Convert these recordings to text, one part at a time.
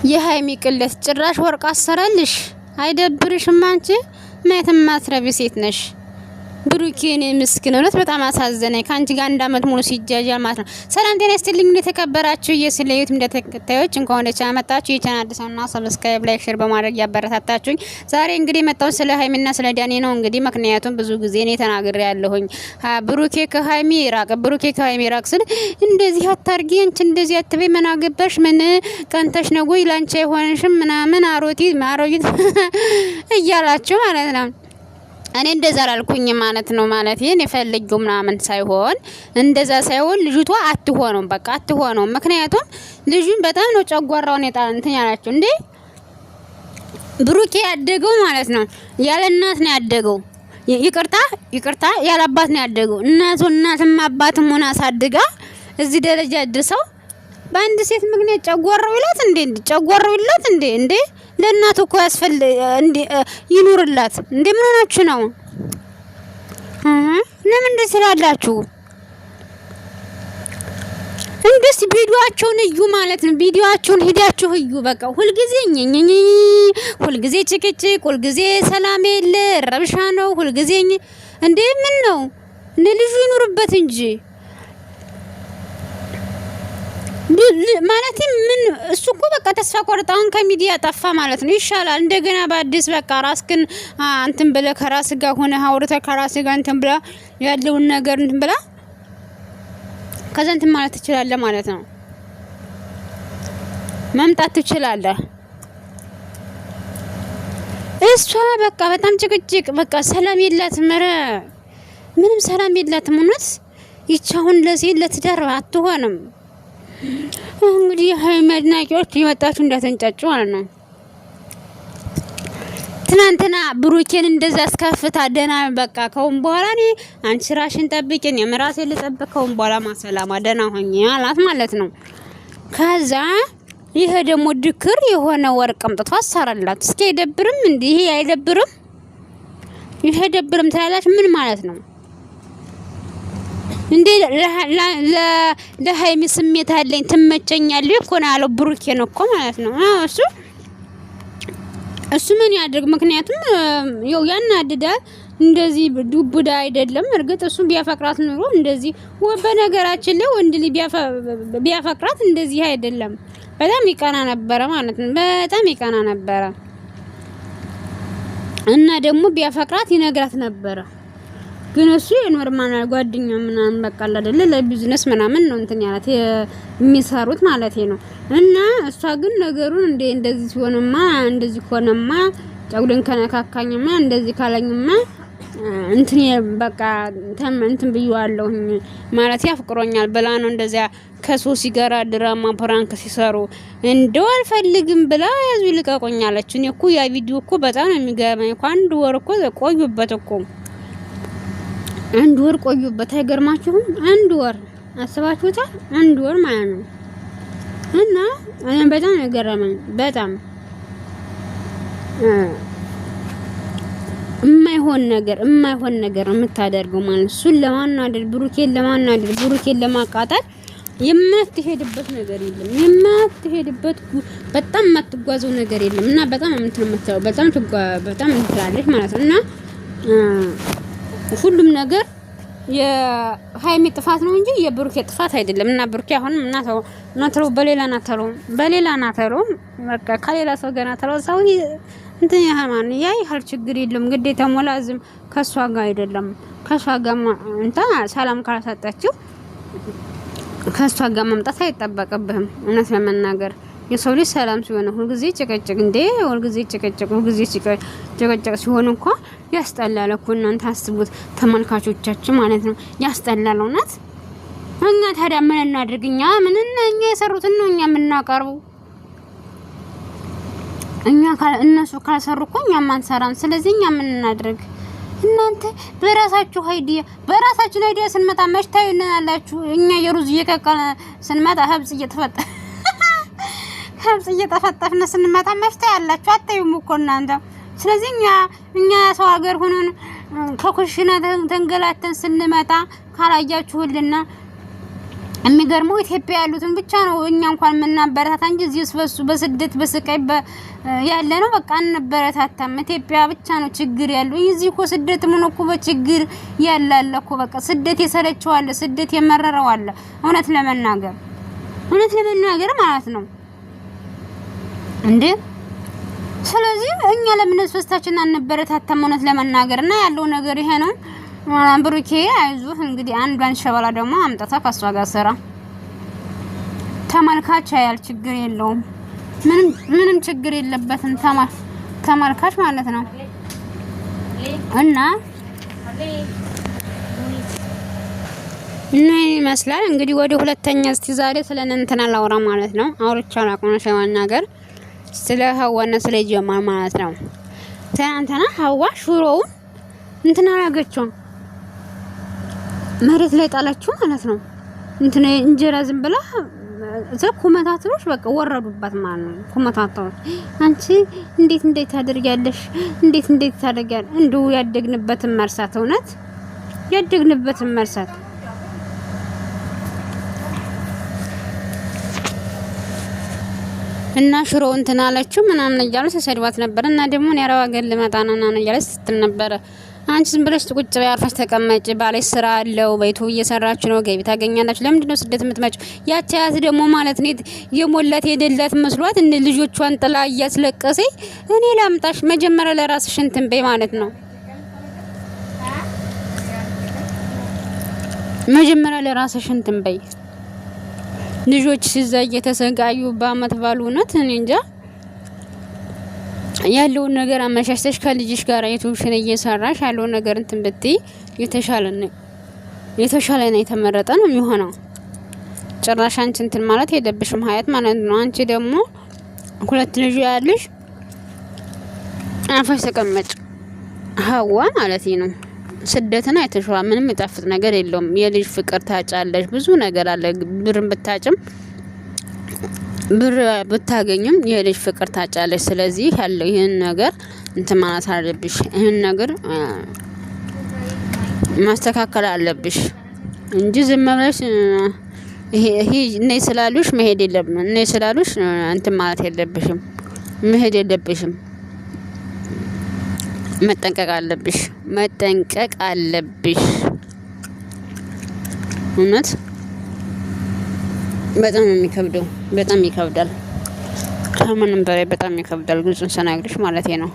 የሃይሚ ቅለት ጭራሽ ወርቅ አሰራልሽ አይደብርሽም? አንቺ ማየትም ማትረቢ ሴት ነሽ። ብሩኬን ምስኪን እውነት በጣም አሳዘነኝ። ካንቺ ጋር አንድ አመት ሙሉ ሲጃጃል ማለት ነው። ሰላም ጤና ይስጥልኝ እንደተከበራችሁ የስለዩት እንደተከታዮች እንኳን ወደ ቻናል መጣችሁ። የቻናል አዲስና ሰብስክራይብ ላይክ ሼር በማድረግ ያበረታታችሁኝ። ዛሬ እንግዲህ መጣው ስለ ሃይሚና ስለ ዳኒ ነው። እንግዲህ ምክንያቱም ብዙ ጊዜ እኔ ተናግሬ ያለሁኝ ብሩኬ ከሃይሚ ይራቅ፣ ብሩኬ ከሃይሚ ይራቅ ስል እንደዚህ አታርጊ፣ አንቺ እንደዚህ አትበይ፣ ምን አገባሽ፣ ምን ቀንተሽ ነው ወይ ላንቺ አይሆንሽም ምናምን አሮጊት እያላችሁ ማለት ነው። እኔ እንደዛ አላልኩኝ ማለት ነው። ማለት ይሄን የፈልገው ምናምን ሳይሆን እንደዛ ሳይሆን ልጅቷ አትሆነም፣ በቃ አትሆነም። ምክንያቱም ልጅን በጣም ነው ጨጓራውን እንትን ያላችሁ እንዴ። ብሩኬ ያደገው ማለት ነው ያለ እናት ነው ያደገው። ይቅርታ ያለ አባት ነው ያደገው። እናትም አባትም ሆነ አሳድጋ እዚህ ደረጃ አድርሰው በአንድ ሴት ምክንያት ጨጓራው ይላት እንዴ ለእናቱ እኮ እንዴ ይኑርላት እንዴ። ምን ሆናችሁ ነው? ለምን እንደዚህ ስላላችሁ እንደስ ቪዲዮአቸውን እዩ ማለት ነው። ቪዲዮአቸውን ሄዳችሁ እዩ። በቃ ሁልጊዜ ሁልጊዜ ጭቅጭቅ፣ ሁልጊዜ ሰላም የለ ረብሻ ነው ሁልጊዜ እንዴ። ምን ነው እንዴ? ልጁ ይኑርበት እንጂ ማለት ምን እሱ እኮ በቃ ተስፋ ቆርጣውን ከሚዲያ ጠፋ ማለት ነው። ይሻላል እንደገና በአዲስ በቃ ራስክን እንትን ብለህ ከራስ ጋር ሆነ አውርተህ ከራስ ጋር እንትን ብላ ያለውን ነገር እንትን ብላ ከዛ እንትን ማለት ትችላለህ ማለት ነው። መምጣት ትችላለህ። እሷ በቃ በጣም ጭቅጭቅ፣ በቃ ሰላም የላትም። ኧረ ምንም ሰላም የላትም። እውነት ይቻውን ለዚህ ለትዳር አትሆንም። እንግዲህ ሃይሚ አድናቂዎች የመጣችሁ እንዳትንጫጩ ማለት ነው። ትናንትና ብሩኬን እንደዛ አስከፍታ ደና በቃ ከውን በኋላ እኔ አንቺ ስራሽን ጠብቂኝ የምራሴ ልጠብቀውን በኋላ ማሰላማ ደና ሆኜ አላት ማለት ነው። ከዛ ይሄ ደግሞ ድክር የሆነ ወርቅ አምጥቶ አሰራላት። እስኪ አይደብርም? እንዴ ይሄ አይደብርም? ይሄ አይደብርም ታላላች ምን ማለት ነው እንዴ? ለሃይሚ ስሜት አለኝ ትመቸኛለህ እኮ ነው ያለው ብሩኬ ነው እኮ ማለት ነው። እሱ ምን ያድርግ? ምክንያቱም ያው ያናድዳል። እንደዚህ ዱቡዳ አይደለም። እርግጥ እሱ ቢያፈቅራት ኑሮ እንደዚህ በነገራችን ላይ ወንድ ልጅ ቢያፈቅራት እንደዚህ አይደለም። በጣም ይቀና ነበረ ማለት ነው። በጣም ይቀና ነበረ እና ደግሞ ቢያፈቅራት ይነግራት ነበረ። ግን እሱ የኖርማል ጓደኛ ምናምን በቃ አይደለ ለቢዝነስ ምናምን ነው እንትን ያላት የሚሰሩት ማለት ነው። እና እሷ ግን ነገሩን እንደዚህ ሲሆንማ እንደዚህ ሆነማ ጨጉልን ከነካካኝማ እንደዚህ ካለኝማ እንትን በቃ እንትን ብየዋለሁ ማለት ያፍቅሮኛል ብላ ነው እንደዚያ ከሶሲ ጋር ድራማ ፕራንክ ሲሰሩ እንደው አልፈልግም ብላ ያዙ ልቀቆኛለች። እኔ እኮ ያ ቪዲዮ እኮ በጣም ነው የሚገርመኝ። አንድ ወር እኮ ቆዩበት እኮ አንድ ወር ቆዩበት። አይገርማችሁም? አንድ ወር አስባችሁታል? አንድ ወር ማለት ነው። እና እኔ በጣም የገረመኝ በጣም የማይሆን ነገር የምታደርገው ማለት እሱን ለማናደድ ብሩኬን ለማቃጠል የማትሄድበት ነገር የለም። የማትሄድበት በጣም የማትጓዘው ነገር የለም። እና በጣም የምትለው በጣም እንትላለች ማለት ነው። እና ሁሉም ነገር የሃይሚ ጥፋት ነው እንጂ የብሩኬ ጥፋት አይደለም። እና ብሩኬ አሁንም እናተው በሌላ ናተው በቃ ከሌላ ሰው ገና ተረሳው እንትን ያማን ያይሃል ችግር የለም። ግዴታ ሞላዝም ከሷ ጋር አይደለም። ከሷ ጋር እንታ ሰላም ካላሰጣችሁ ከሷ ጋር መምጣት አይጠበቅብህም። እውነት ለመናገር የሰው ልጅ ሰላም ሲሆን ሁልጊዜ ጭቅጭቅ ሁልጊዜ ጭቅጭቅ ሲሆን እንኳን ያስጠላል እኮ። እናንተ አስቡት ተመልካቾቻችን ማለት ነው። ያስጠላል እውነት። እኛ ታዲያ ምን እናድርግ? እኛ የሰሩትን ነው እኛ የምናቀርበው። እነሱ ካልሰሩ እኮ እኛ ማንሰራም። ስለዚህ እኛ ምን እናድርግ? እናንተ በራሳችን አይዲያ ስንመጣ መሽታዩ እናላችሁ። እኛ የሩዝ እየቀቀለ ስንመጣ ሀብጽ እየተፈጠፍን ስንመጣ መፍታ ያላችሁ አታዩም እኮ እናንተ። ስለዚህ እኛ ሰው ሀገር ሆነን ከኩሽና ተንገላተን ስንመጣ ካላያችሁልና የሚገርመው ኢትዮጵያ ያሉትን ብቻ ነው እኛ እንኳን የምናበረታታ እንጂ እዚህ በሱ በስደት በስቃይ ያለ ነው በቃ አንበረታታም። ኢትዮጵያ ብቻ ነው ችግር ያለው። እዚህ እኮ ስደት ምን እኮ በችግር ያላለ እኮ በቃ ስደት የሰለቸው አለ፣ ስደት የመረረው አለ። እውነት ለመናገር ማለት ነው እንዴ። ስለዚህ እኛ ለምን ስወስታችን አንበረታታም? እውነት ለመናገር እና ያለው ነገር ይሄ ነው። ብሩኬ አይዞህ እንግዲህ አንዷን ሸበላ ደግሞ አምጣታ ከሷ ጋር ስራ። ተመልካች ያያል፣ ችግር የለውም። ምንም ችግር የለበትም ተመልካች ማለት ነው። እና ይመስላል እንግዲህ ወደ ሁለተኛ እስቲ ዛሬ ስለ እንትና ላውራ ማለት ነው። አውርቻለሁ አቆነሽ ነገር ስለ ሀዋና ስለ ጀማል ማለት ነው። ትናንትና ሀዋ ሽሮውን እንትና ያገቸው መሬት ላይ ጣላችሁ ማለት ነው። እንትና እንጀራ ዝም ብላ ኮመንታተሮች በቃ ወረዱባት ማለት ነው። ኮመንታተሮች አንቺ እንዴት ታደርጊያለሽ? እንዴት ታደርጊያለሽ? እንደው ያደግንበትን መርሳት፣ እውነት ያደግንበትን መርሳት። እና ሽሮ እንትን አለችው ምናምን እያሉ ተሰድባት ነበር። እና ደግሞ ያረው አገር ልመጣ ነው እና እያለች ስትል ነበር። አንቺ ዝም ብለሽ ቁጭ በይ አርፈሽ ተቀመጭ፣ ባለሽ ስራ አለው፣ በይቱ እየሰራች ነው፣ ገቢ ታገኛላችሁ። ለምንድን ነው ስደት የምትመጪው? ያቺ ያት ደግሞ ማለት ነው የሞላት የደላት መስሏት እንደ ልጆቿን ጥላ እያስለቀሰኝ እኔ ላምጣሽ። መጀመሪያ ለራስሽ እንትን በይ ማለት ነው። መጀመሪያ ለራስሽ እንትን በይ። ልጆች ሲዛ እየተሰቃዩ በአመት ባሉ እውነት እኔ እንጃ ያለውን ነገር አመሻሽተሽ ከልጅሽ ጋር ዩቲዩብሽን እየሰራሽ ያለውን ነገር እንትን ብትይ የተሻለ ነው የተመረጠ ነው የሚሆነው። ጭራሽ አንቺ እንትን ማለት የለብሽም ሀያት ማለት ነው። አንቺ ደግሞ ሁለት ልጅ ያለሽ አፈሽ ተቀመጭ ሀዋ ማለት ነው። ስደትና የተሻለ ምንም የጣፍጥ ነገር የለውም። የልጅ ፍቅር ታጫለሽ፣ ብዙ ነገር አለ። ብርን ብታጭም ብር ብታገኝም የልጅ ፍቅር ታጫለሽ። ስለዚህ ያለው ይሄን ነገር እንትን ማለት አለብሽ። ይሄን ነገር ማስተካከል አለብሽ እንጂ ዝም ብለሽ ይሄ እኔ ስላሉሽ መሄድ የለብም። እኔ ስላሉሽ እንትን ማለት የለብሽም፣ መሄድ የለብሽም። መጠንቀቅ አለብሽ። እውነት በጣም የሚከብደው በጣም ይከብዳል። ከምንም በላይ በጣም ይከብዳል። ግልጹን ሰናግርሽ ማለት ነው።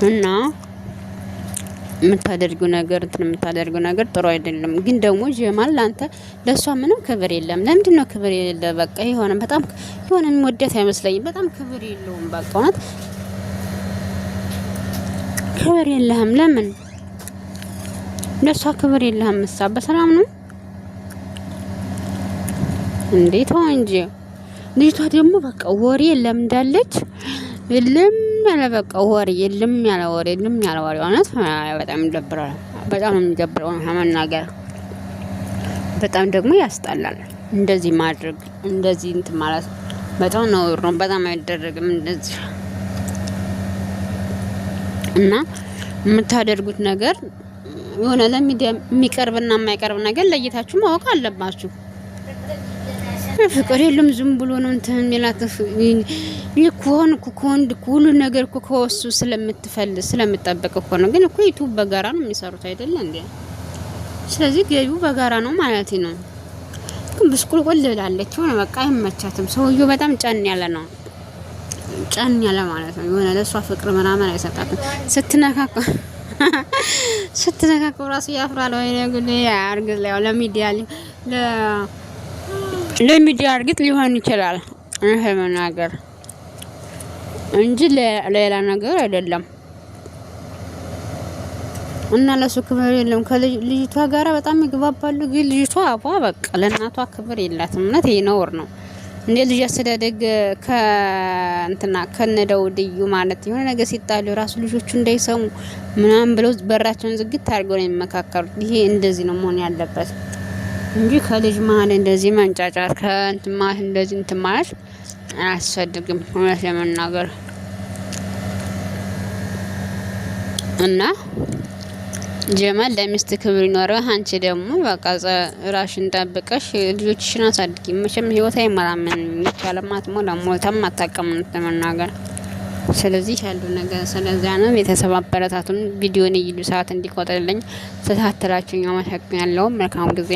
እና የምታደርጉ ነገር ጥሩ አይደለም። ግን ደግሞ ጀማል ላንተ ለሷ ምንም ክብር የለም። ለምንድን ነው ክብር የሌለ? በቃ የሆነ በጣም የሆነ ወደት አይመስለኝም። በጣም ክብር የለውም። በቃ እውነት ክብር የለህም። ለምን ለሷ ክብር የለህም? እሷ በሰላም ነው እንዴት እንጂ ልጅቷ ደግሞ በቃ ወሬ ለምዳለች። የለም ያለ በቃ ወሬ የለም ያለ ወሬ እውነት በጣም ይደብራል። በጣም የሚደብረው መናገር በጣም ደግሞ ያስጠላል። እንደዚህ ማድረግ እንደዚህ እንትን ማለት በጣም ነው። በጣም አይደረግም እንደዚህ። እና የምታደርጉት ነገር የሆነ ለሚዲያ የሚቀርብና የማይቀርብ ነገር ለይታችሁ ማወቅ አለባችሁ። ፍቅር የለም ዝም ብሎ ነው እንትን የሚላት ይኮን ኮንድ ሁሉ ነገር እኮ ከወሱ ስለምትጠብቅ እኮ ነው። ግን እኮ ዩቲዩብ በጋራ ነው የሚሰሩት አይደል እንዴ? ስለዚህ ገቢው በጋራ ነው ማለት ነው። ግን ብስቁልቁል ልላለች ሆነ በቃ አይመቻትም። ሰውዬው በጣም ጫን ያለ ማለት ነው። የሆነ ለሷ ፍቅር ምናምን አይሰጣትም። ስትነካከው ራሱ ያፍራል። ወይኔ ጉዴ አርግዝ ላይ ለሚዲያ እርግጥ ሊሆን ይችላል ይሄ መናገር እንጂ ሌላ ነገር አይደለም። እና ለሱ ክብር የለም። ከልጅቷ ጋራ በጣም ይግባባሉ። ግን ልጅቷ አባ በቃ ለእናቷ ክብር የላትም። እውነት ይሄ ነውር ነው እንዴ? ልጅ አስተዳደግ ከነደው ልዩ ማለት የሆነ ነገር ሲጣሉ ራሱ ልጆቹ እንዳይሰሙ ምናምን ብለው በራቸውን ዝግት አድርገው ነው የሚመካከሩት። ይሄ እንደዚህ ነው መሆን ያለበት እንጂ ከልጅ መሀል እንደዚህ መንጫጫት ከእንትን ማለት እንደዚህ እንትን ማለት አያስፈልግም እውነት ለመናገር። እና ጀማል ለሚስት ክብር ይኖርህ። አንቺ ደግሞ በቃ ራሽን ጠብቀሽ ልጆችሽን አሳድጊ። መቼም ህይወት አይመራምን ይቻለማት ሞተም አታውቅም ለመናገር። ስለዚህ ያለው ነገር ስለዚያ ነው። ቤተሰብ አበረታቱን። ቪዲዮን ይሉ ሰዓት እንዲቆጥርልኝ ተሳትላችሁ አመሰግናለሁ። መልካም ጊዜ